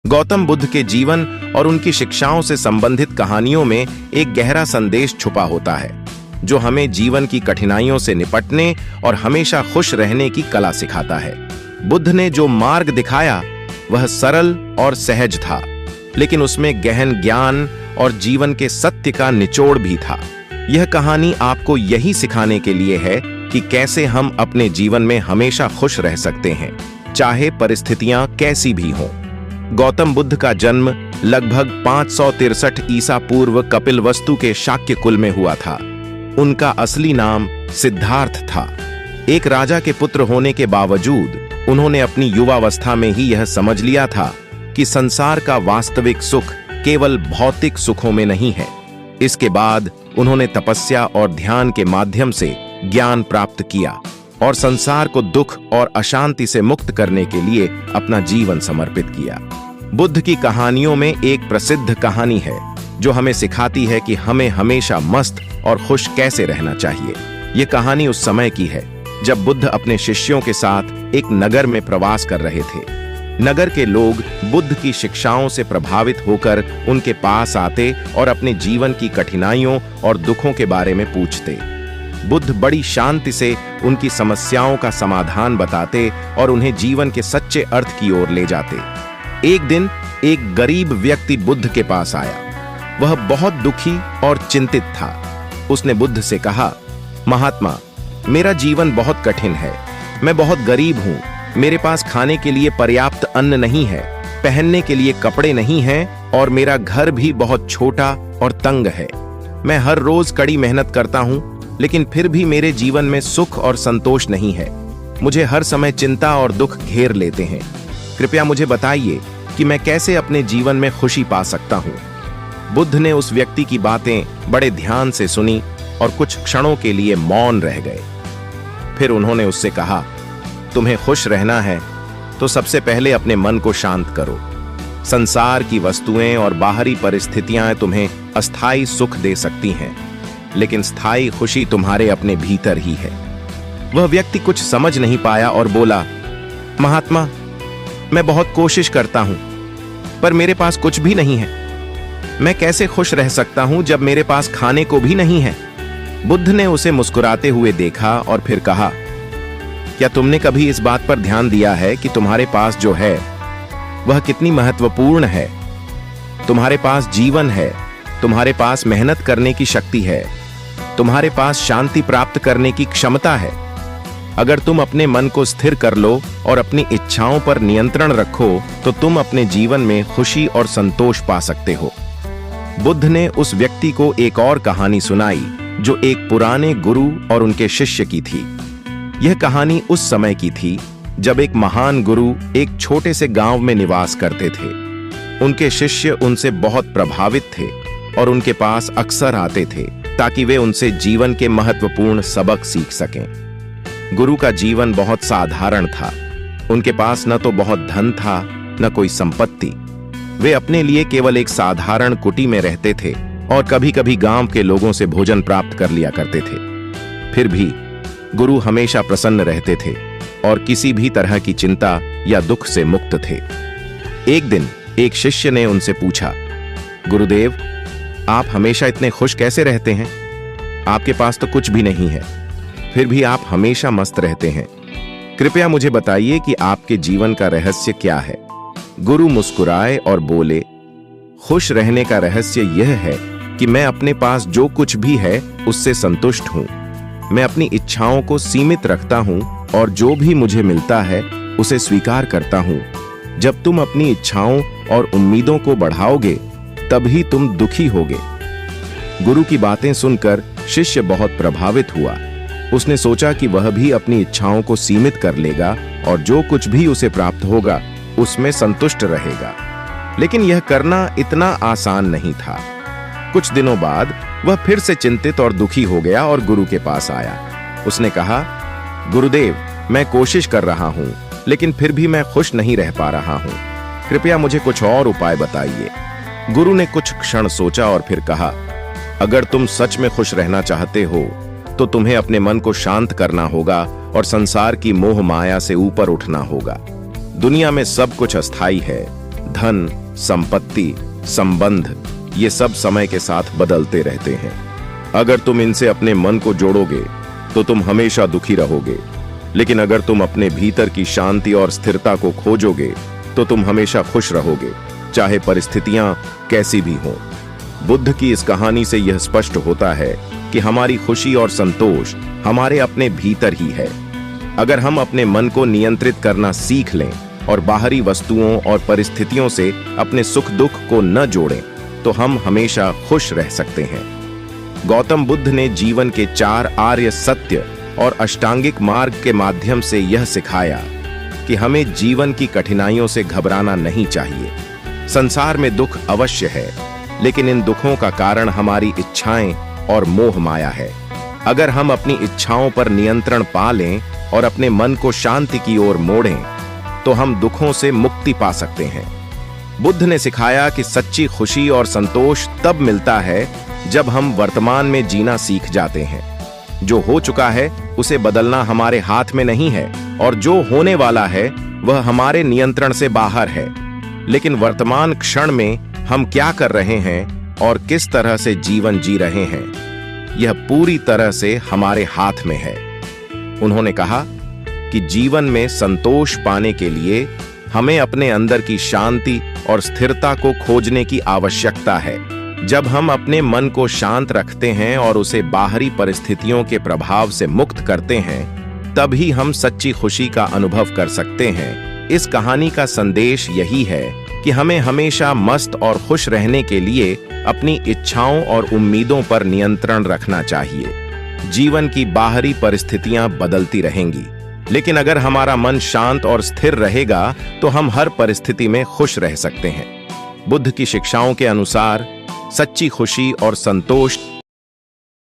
गौतम बुद्ध के जीवन और उनकी शिक्षाओं से संबंधित कहानियों में एक गहरा संदेश छुपा होता है, जो हमें जीवन की कठिनाइयों से निपटने और हमेशा खुश रहने की कला सिखाता है। बुद्ध ने जो मार्ग दिखाया वह सरल और सहज था, लेकिन उसमें गहन ज्ञान और जीवन के सत्य का निचोड़ भी था। यह कहानी आपको यही सिखाने के लिए है कि कैसे हम अपने जीवन में हमेशा खुश रह सकते हैं, चाहे परिस्थितियां कैसी भी हों। गौतम बुद्ध का जन्म लगभग 563 ईसा पूर्व कपिलवस्तु के शाक्य कुल में हुआ था। उनका असली नाम सिद्धार्थ था। एक राजा के पुत्र होने के बावजूद उन्होंने अपनी युवावस्था में ही यह समझ लिया था कि संसार का वास्तविक सुख केवल भौतिक सुखों में नहीं है। इसके बाद उन्होंने तपस्या और ध्यान के माध्यम से ज्ञान प्राप्त किया और संसार को दुख और अशांति से मुक्त करने के लिए अपना जीवन समर्पित किया। बुद्ध की कहानियों में एक प्रसिद्ध कहानी है जो हमें सिखाती है कि हमें हमेशा मस्त और खुश कैसे रहना चाहिए। ये कहानी उस समय की है जब बुद्ध अपने शिष्यों के साथ एक नगर में प्रवास कर रहे थे। नगर के लोग बुद्ध की शिक्षाओं से प्रभावित होकर उनके पास आते और अपने जीवन की कठिनाइयों और दुखों के बारे में पूछते। बुद्ध बड़ी शांति से उनकी समस्याओं का समाधान बताते और उन्हें जीवन के सच्चे अर्थ की ओर ले जाते। एक दिन एक गरीब व्यक्ति बुद्ध के पास आया। वह बहुत दुखी और चिंतित था। उसने बुद्ध से कहा, महात्मा, मेरा जीवन बहुत कठिन है। मैं बहुत गरीब हूँ। मेरे पास खाने के लिए पर्याप्त अन्न नहीं है, पहनने के लिए कपड़े नहीं हैं और मेरा घर भी बहुत छोटा और तंग है। मैं हर रोज कड़ी मेहनत करता हूँ, लेकिन फिर भी मेरे जीवन में सुख और संतोष नहीं है। मुझे हर समय चिंता और दुख घेर लेते हैं। कृपया मुझे बताइए कि मैं कैसे अपने जीवन में खुशी पा सकता हूँ। बुद्ध ने उस व्यक्ति की बातें बड़े ध्यान से सुनी और कुछ क्षणों के लिए मौन रह गए। फिर उन्होंने उससे कहा, तुम्हें खुश रहना है तो सबसे पहले अपने मन को शांत करो। संसार की वस्तुएं और बाहरी परिस्थितियां तुम्हें अस्थायी सुख दे सकती हैं, लेकिन स्थायी खुशी तुम्हारे अपने भीतर ही है। वह व्यक्ति कुछ समझ नहीं पाया और बोला, महात्मा, मैं बहुत कोशिश करता हूं, पर मेरे पास कुछ भी नहीं है। मैं कैसे खुश रह सकता हूं जब मेरे पास खाने को भी नहीं है? बुद्ध ने उसे मुस्कुराते हुए देखा और फिर कहा, क्या तुमने कभी इस बात पर ध्यान दिया है कि तुम्हारे पास जो है वह कितनी महत्वपूर्ण है? तुम्हारे पास जीवन है, तुम्हारे पास मेहनत करने की शक्ति है, तुम्हारे पास शांति प्राप्त करने की क्षमता है। अगर तुम अपने मन को स्थिर कर लो और अपनी इच्छाओं पर नियंत्रण रखो तो तुम अपने जीवन में खुशी और संतोष पा सकते हो। बुद्ध ने उस व्यक्ति को एक और कहानी सुनाई जो एक पुराने गुरु और उनके शिष्य की थी। यह कहानी उस समय की थी जब एक महान गुरु एक छोटे से गांव में निवास करते थे। उनके शिष्य उनसे बहुत प्रभावित थे और उनके पास अक्सर आते थे ताकि वे उनसे जीवन के महत्वपूर्ण सबक सीख सकें। गुरु का जीवन बहुत साधारण था। उनके पास न तो बहुत धन था, न कोई संपत्ति। वे अपने लिए केवल एक साधारण कुटी में रहते थे और कभी-कभी गांव के लोगों से भोजन प्राप्त कर लिया करते थे। फिर भी गुरु हमेशा प्रसन्न रहते थे और किसी भी तरह की चिंता या दुख से मुक्त थे। एक दिन एक शिष्य ने उनसे पूछा, गुरुदेव, आप हमेशा इतने खुश कैसे रहते हैं? आपके पास तो कुछ भी नहीं है, फिर भी आप हमेशा मस्त रहते हैं। कृपया मुझे बताइए कि आपके जीवन का रहस्य क्या है? गुरु मुस्कुराए और बोले, खुश रहने का रहस्य यह है कि मैं अपने पास जो कुछ भी है उससे संतुष्ट हूं। मैं अपनी इच्छाओं को सीमित रखता हूं और जो भी मुझे मिलता है उसे स्वीकार करता हूं। जब तुम अपनी इच्छाओं और उम्मीदों को बढ़ाओगे तभी तुम दुखी होगे। गुरु की बातें सुनकर शिष्य बहुत प्रभावित हुआ। उसने सोचा कि वह भी अपनी इच्छाओं को सीमित कर लेगा और जो कुछ भी उसे प्राप्त होगा उसमें संतुष्ट रहेगा। लेकिन यह करना इतना आसान नहीं था। कुछ दिनों बाद वह फिर से चिंतित और दुखी हो गया और गुरु के पास आया। उसने कहा, गुरुदेव, मैं कोशिश कर रहा हूं, लेकिन फिर भी मैं खुश नहीं रह पा रहा हूं। कृपया मुझे कुछ और उपाय बताइए। गुरु ने कुछ क्षण सोचा और फिर कहा, अगर तुम सच में खुश रहना चाहते हो तो तुम्हें अपने मन को शांत करना होगा और संसार की मोह माया से ऊपर उठना होगा। दुनिया में सब कुछ अस्थायी है। धन, संपत्ति, संबंध, ये सब समय के साथ बदलते रहते हैं। अगर तुम इनसे अपने मन को जोड़ोगे तो तुम हमेशा दुखी रहोगे, लेकिन अगर तुम अपने भीतर की शांति और स्थिरता को खोजोगे तो तुम हमेशा खुश रहोगे, चाहे परिस्थितियां कैसी भी हों। बुद्ध की इस कहानी से यह स्पष्ट होता है कि हमारी खुशी और संतोष हमारे अपने भीतर ही है। अगर हम अपने मन को नियंत्रित करना सीख लें और बाहरी वस्तुओं और परिस्थितियों से अपने सुख दुख को न जोड़ें, तो हम हमेशा खुश रह सकते हैं। गौतम बुद्ध ने जीवन के 4 आर्य सत्य और अष्टांगिक मार्ग के माध्यम से यह सिखाया कि हमें जीवन की कठिनाइयों से घबराना नहीं चाहिए। संसार में दुख अवश्य है, लेकिन इन दुखों का कारण हमारी इच्छाएं और मोह माया है। अगर हम अपनी इच्छाओं पर नियंत्रण पा लें और अपने मन को शांति की ओर मोड़ें, तो हम दुखों से मुक्ति पा सकते हैं। बुद्ध ने सिखाया कि सच्ची खुशी और संतोष तब मिलता है जब हम वर्तमान में जीना सीख जाते हैं। जो हो चुका है उसे बदलना हमारे हाथ में नहीं है, और जो होने वाला है वह हमारे नियंत्रण से बाहर है। लेकिन वर्तमान क्षण में हम क्या कर रहे हैं और किस तरह से जीवन जी रहे हैं, यह पूरी तरह से हमारे हाथ में है। उन्होंने कहा कि जीवन में संतोष पाने के लिए हमें अपने अंदर की शांति और स्थिरता को खोजने की आवश्यकता है। जब हम अपने मन को शांत रखते हैं और उसे बाहरी परिस्थितियों के प्रभाव से मुक्त करते हैं, तभी हम सच्ची खुशी का अनुभव कर सकते हैं। इस कहानी का संदेश यही है कि हमें हमेशा मस्त और खुश रहने के लिए अपनी इच्छाओं और उम्मीदों पर नियंत्रण रखना चाहिए। जीवन की बाहरी परिस्थितियां बदलती रहेंगी, लेकिन अगर हमारा मन शांत और स्थिर रहेगा तो हम हर परिस्थिति में खुश रह सकते हैं। बुद्ध की शिक्षाओं के अनुसार सच्ची खुशी और संतोष